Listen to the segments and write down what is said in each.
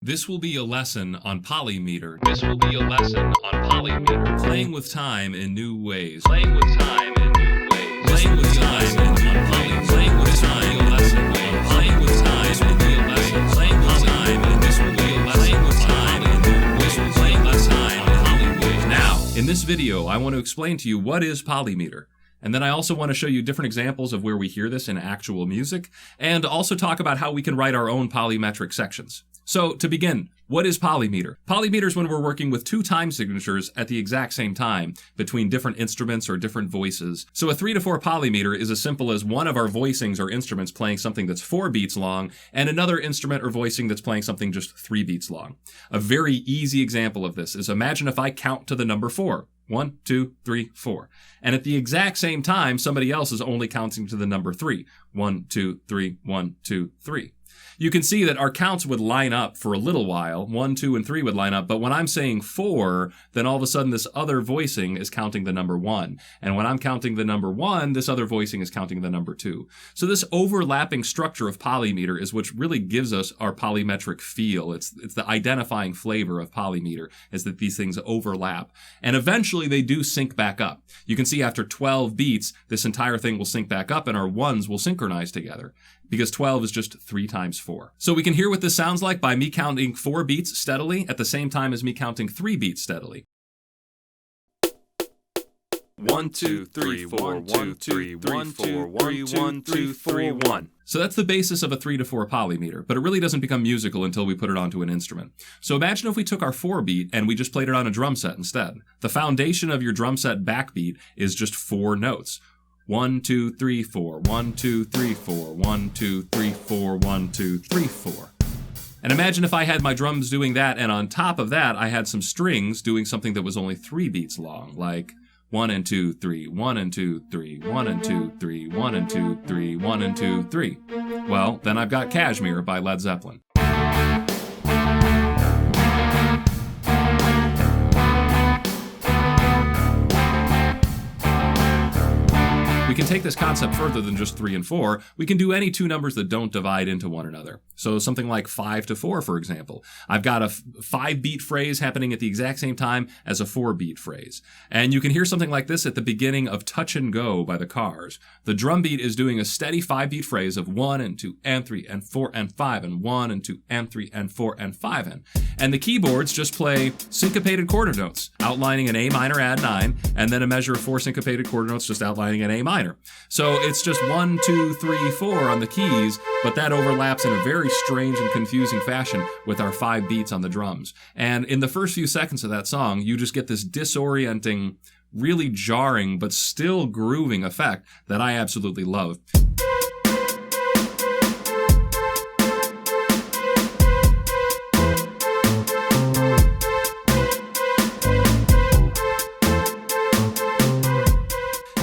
This will be a lesson on Polymeter. This will be a lesson on Polymeter. Playing with time in new ways. Playing with time in new ways. Playing with time on Polymeter. Playing with time in lesson ways. Playing with time in new ways. Playing with time and this will be a lesson. Playing with time in new ways. Playing with time in Polymeter. Now, in this video, I want to explain to you what is Polymeter. And then I also want to show you different examples of where we hear this in actual music, and also talk about how we can write our own polymetric sections. So, to begin, what is polymeter? Polymeter is when we're working with two time signatures at the exact same time between different instruments or different voices. So a 3/4 polymeter is as simple as one of our voicings or instruments playing something that's 4 beats long, and another instrument or voicing that's playing something just 3 beats long. A very easy example of this is imagine if I count to the number 4. 1, 2, 3, 4. And at the exact same time, somebody else is only counting to the number 3. 1, 2, 3, 1, 2, 3. You can see that our counts would line up for a little while. 1, 2, and 3 would line up. But when I'm saying 4, then all of a sudden this other voicing is counting the number 1. And when I'm counting the number 1, this other voicing is counting the number 2. So this overlapping structure of polymeter is what really gives us our polymetric feel. It's the identifying flavor of polymeter, is that these things overlap. And eventually they do sync back up. You can see after 12 beats, this entire thing will sync back up and our ones will synchronize together, because 12 is just 3 times 4. So we can hear what this sounds like by me counting 4 beats steadily at the same time as me counting 3 beats steadily. 1, 2, 3, 4, 1, 2, 3, 4, 1, 2, 3, 4, 1. So that's the basis of a 3/4 polymeter, but it really doesn't become musical until we put it onto an instrument. So imagine if we took our 4 beat and we just played it on a drum set instead. The foundation of your drum set backbeat is just 4 notes. 1, 2, 3, 4, 1, 2, 3, 4, 1, 2, 3, 4, 1, 2, 3, 4. And imagine if I had my drums doing that, and on top of that, I had some strings doing something that was only 3 beats long, like 1 and 2, 3, 1 and 2, 3, 1 and 2, 3, 1 and 2, 3, 1 and 2, 3. Well, then I've got Kashmir by Led Zeppelin. We can take this concept further than just 3 and 4. We can do any 2 numbers that don't divide into one another. So something like 5/4, for example. I've got a 5-beat phrase happening at the exact same time as a 4-beat phrase. And you can hear something like this at the beginning of Touch and Go by the Cars. The drum beat is doing a steady 5-beat phrase of 1 and 2 and 3 and 4 and 5 and 1 and 2 and 3 and 4 and 5 and the keyboards just play syncopated quarter notes, outlining an A minor add 9, and then a measure of 4 syncopated quarter notes just outlining an A minor. So it's just 1, 2, 3, 4 on the keys, but that overlaps in a very strange and confusing fashion with our 5 beats on the drums. And in the first few seconds of that song, you just get this disorienting, really jarring, but still grooving effect that I absolutely love.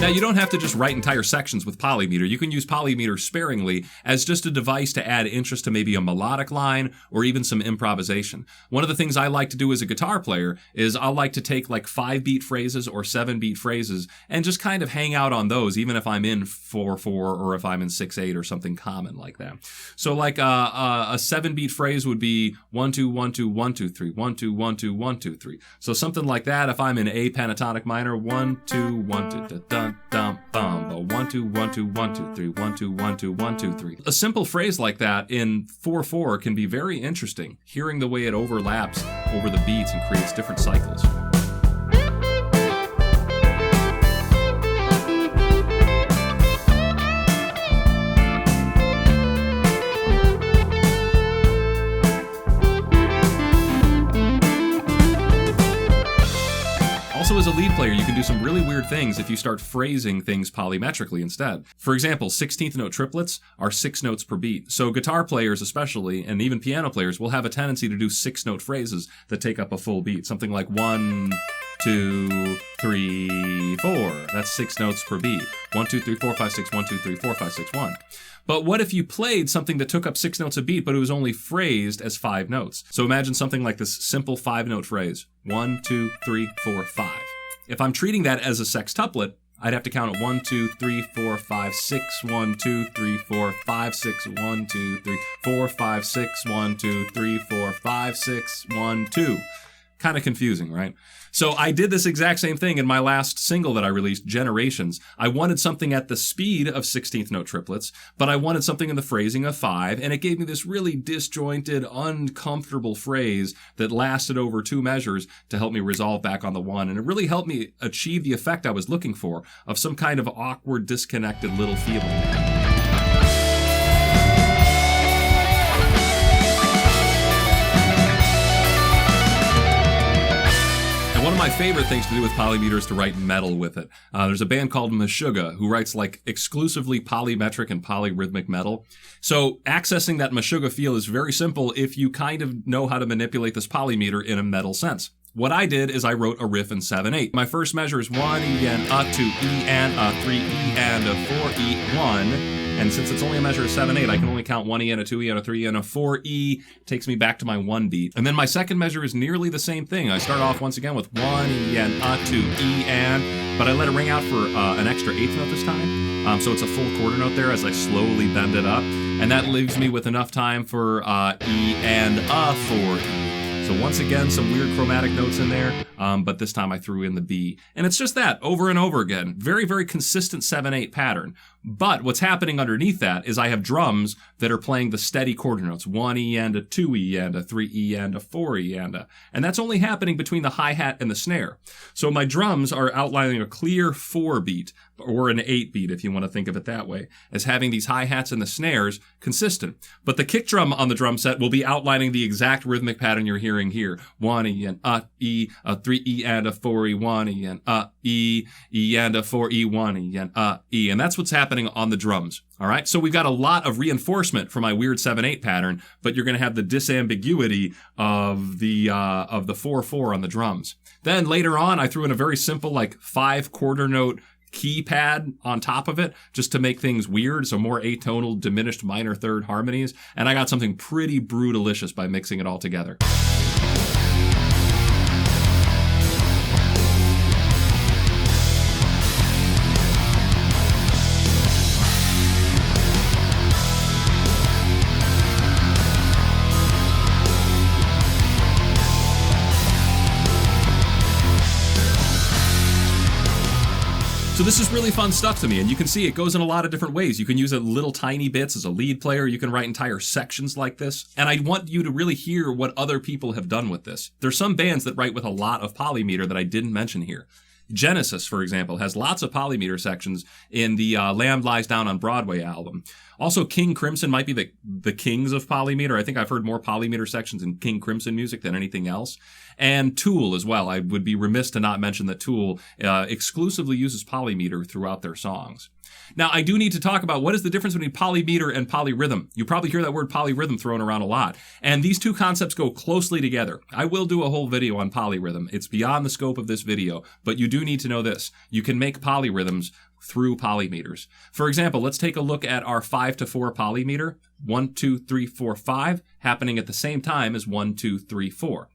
Now, you don't have to just write entire sections with polymeter. You can use polymeter sparingly as just a device to add interest to maybe a melodic line or even some improvisation. One of the things I like to do as a guitar player is I'll like to take like 5-beat phrases or 7-beat phrases and just kind of hang out on those, even if I'm in 4/4 or if I'm in 6/8 or something common like that. So like a 7-beat phrase would be 1, 2, 1, 2, 1, 2, 3, 1, 2, 1, 2, 1, 2, 3. So something like that, if I'm in A pentatonic minor, 1, 2, 1, 2, da, da, dum, bum, 1, 2, 1, 2, 1, 2, 3, 1, 2, 1, 2, 1, 2, 3. A simple phrase like that in 4/4 can be very interesting, hearing the way it overlaps over the beats and creates different cycles. Also, as a lead player, you can do some really weird things if you start phrasing things polymetrically instead. For example, 16th note triplets are 6 notes per beat. So guitar players especially, and even piano players, will have a tendency to do 6-note phrases that take up a full beat. Something like 1, 2, 3, 4. That's 6 notes per beat. 1, 2, 3, 4, 5, 6, 1, 2, 3, 4, 5, 6, 1. But what if you played something that took up 6 notes a beat, but it was only phrased as 5 notes? So imagine something like this simple 5-note phrase. 1, 2, 3, 4, 5. If I'm treating that as a sextuplet, I'd have to count it 1, 2, 3, 4, 5, 6, 1, 2, 3, 4, 5, 6, 1, 2, 3, 4, 5, 6, 1, 2, 3, 4, 5, 6, 1, 2. Kind of confusing, right? So I did this exact same thing in my last single that I released, Generations. I wanted something at the speed of 16th note triplets, but I wanted something in the phrasing of 5, and it gave me this really disjointed, uncomfortable phrase that lasted over 2 measures to help me resolve back on the 1, and it really helped me achieve the effect I was looking for of some kind of awkward, disconnected little feeling. One of my favorite things to do with Polymeter is to write metal with it. There's a band called Meshuggah who writes like exclusively polymetric and polyrhythmic metal. So accessing that Meshuggah feel is very simple if you kind of know how to manipulate this polymeter in a metal sense. What I did is I wrote a riff in 7/8. My first measure is 1 E and a 2 E and a 3 E and a 4 E 1. And since it's only a measure of 7/8, I can only count 1 E and a 2 E and a 3 E and a 4 E. Takes me back to my 1 beat. And then my second measure is nearly the same thing. I start off once again with 1 E and a 2 E and, but I let it ring out for an extra 8th note this time. So it's a full quarter note there as I slowly bend it up. And that leaves me with enough time for E and a 4 E. So once again, some weird chromatic notes in there, but this time I threw in the B. And it's just that, over and over again. Very, very consistent 7/8 pattern. But what's happening underneath that is I have drums that are playing the steady quarter notes. 1 E and a 2 E and a 3 E and a 4 E and a. And that's only happening between the hi-hat and the snare. So my drums are outlining a clear 4 beat, or an 8 beat if you want to think of it that way, as having these hi-hats and the snares consistent. But the kick drum on the drum set will be outlining the exact rhythmic pattern you're hearing here. 1 E and a 3 E and a 4 E, 1 E and E and a 4 E, 1 E and E. And that's what's happening on the drums. All right. So we've got a lot of reinforcement for my weird 7/8 pattern, but you're going to have the disambiguity of the 4/4 on the drums. Then later on, I threw in a very simple, like 5 quarter note keypad on top of it just to make things weird, so more atonal, diminished minor third harmonies, and I got something pretty brutalicious by mixing it all together. So this is really fun stuff to me, and you can see it goes in a lot of different ways. You can use it little tiny bits as a lead player. You can write entire sections like this, and I want you to really hear what other people have done with this. There's some bands that write with a lot of polymeter that I didn't mention here. Genesis, for example, has lots of polymeter sections in the Lamb Lies Down on Broadway album. Also, King Crimson might be the kings of polymeter. I think I've heard more polymeter sections in King Crimson music than anything else. And Tool as well. I would be remiss to not mention that Tool exclusively uses polymeter throughout their songs. Now, I do need to talk about what is the difference between polymeter and polyrhythm. You probably hear that word polyrhythm thrown around a lot. And these two concepts go closely together. I will do a whole video on polyrhythm. It's beyond the scope of this video, but you do need to know this. You can make polyrhythms through polymeters. For example, let's take a look at our 5/4 polymeter. 1, 2, 3, 4, 5 happening at the same time as 1, 2, 3, 4.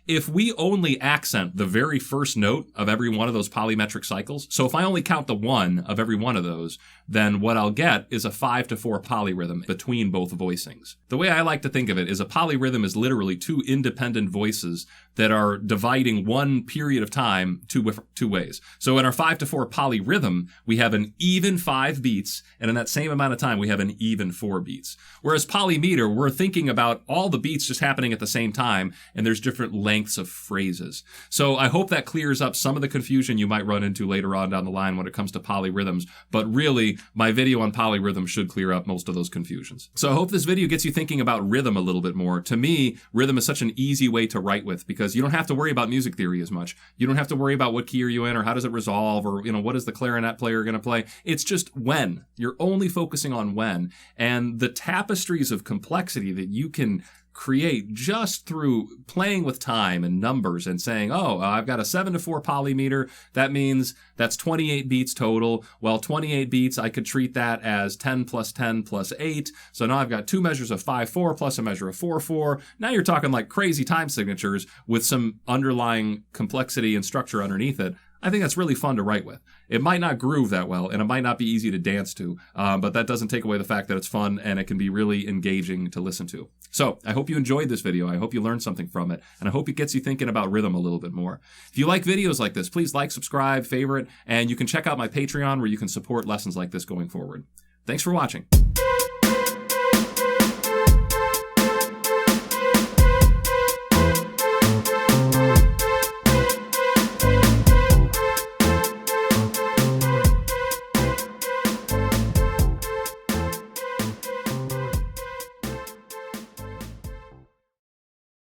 If we only accent the very first note of every one of those polymetric cycles, so if I only count the 1 of every one of those, then what I'll get is a 5/4 polyrhythm between both voicings. The way I like to think of it is a polyrhythm is literally 2 independent voices that are dividing one period of time two ways. So in our 5/4 polyrhythm, we have an even 5 beats, and in that same amount of time, we have an even 4 beats. Whereas polymeter, we're thinking about all the beats just happening at the same time, and there's different lengths of phrases. So I hope that clears up some of the confusion you might run into later on down the line when it comes to polyrhythms, but really, my video on polyrhythm should clear up most of those confusions. So I hope this video gets you thinking about rhythm a little bit more. To me, rhythm is such an easy way to write with because you don't have to worry about music theory as much. You don't have to worry about what key are you in or how does it resolve or, what is the clarinet player going to play. It's just when. You're only focusing on when. And the tapestries of complexity that you can create just through playing with time and numbers and saying, I've got a 7/4 polymeter. That means that's 28 beats total. Well, 28 beats, I could treat that as 10 plus 10 plus 8. So now I've got 2 measures of 5/4 plus a measure of 4/4. Now you're talking like crazy time signatures with some underlying complexity and structure underneath it. I think that's really fun to write with. It might not groove that well, and it might not be easy to dance to, but that doesn't take away the fact that it's fun and it can be really engaging to listen to. So I hope you enjoyed this video. I hope you learned something from it, and I hope it gets you thinking about rhythm a little bit more. If you like videos like this, please like, subscribe, favorite, and you can check out my Patreon where you can support lessons like this going forward. Thanks for watching.